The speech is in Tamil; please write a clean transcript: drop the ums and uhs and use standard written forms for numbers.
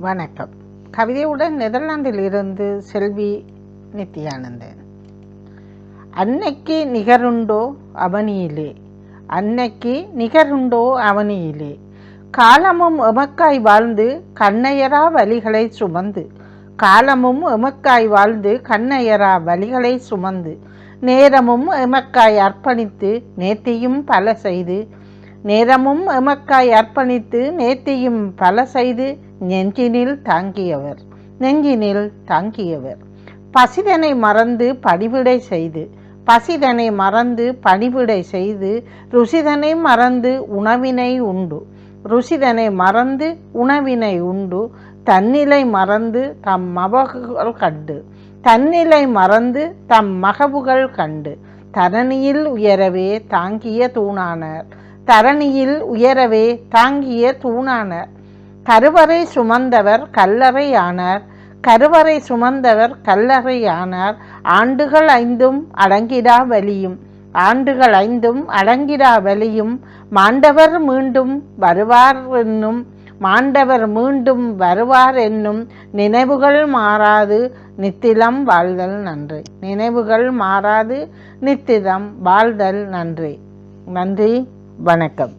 வணக்கம். கவிதையுடன் நெதர்லாந்திலிருந்து செல்வி நித்யானந்தன். அன்னைக்கு நிகருண்டோ அவனியிலே, அன்னைக்கு நிகருண்டோ அவனியிலே, காலமும் எமக்காய் வாழ்ந்து கண்ணையரா வலிகளை சுமந்து, காலமும் எமக்காய் வாழ்ந்து கண்ணையரா வலிகளை சுமந்து, நேரமும் எமக்காய் அர்ப்பணித்து நேர்த்தியும் பல செய்து, நேரமும் எமக்காய் அர்ப்பணித்து நேர்த்தியும் பல செய்து, நெஞ்சினில் தாங்கியவர், நெஞ்சினில் தாங்கியவர். பசிதனை மறந்து பணிவிடை செய்து, பசிதனை மறந்து பணிவிடை செய்து, ருசிதனை மறந்து உணவினை உண்டு, ருசிதனை மறந்து உணவினை உண்டு, தன்னிலை மறந்து தம் மகவுகள் கண்டு, தன்னிலை மறந்து தம் மகவுகள் கண்டு, தரணியில் உயரவே தாங்கிய தூணானார், தரணியில் உயரவே தாங்கிய தூணானார். கருவறை சுமந்தவர் கல்லறை ஆனார், கருவறை சுமந்தவர் கல்லறை ஆனார். ஆண்டுகள் ஐந்தும் அடங்கிடா வலியும், ஆண்டுகள் ஐந்தும் அடங்கிடா வலியும், மாண்டவர் மீண்டும் வருவார் என்னும், மாண்டவர் மீண்டும் வருவார் என்னும் நினைவுகள் மாறாது நித்திலம் வாழ்தல் நன்றி, நினைவுகள் மாறாது நித்திலம் வாழ்தல் நன்றி. நன்றி, வணக்கம்.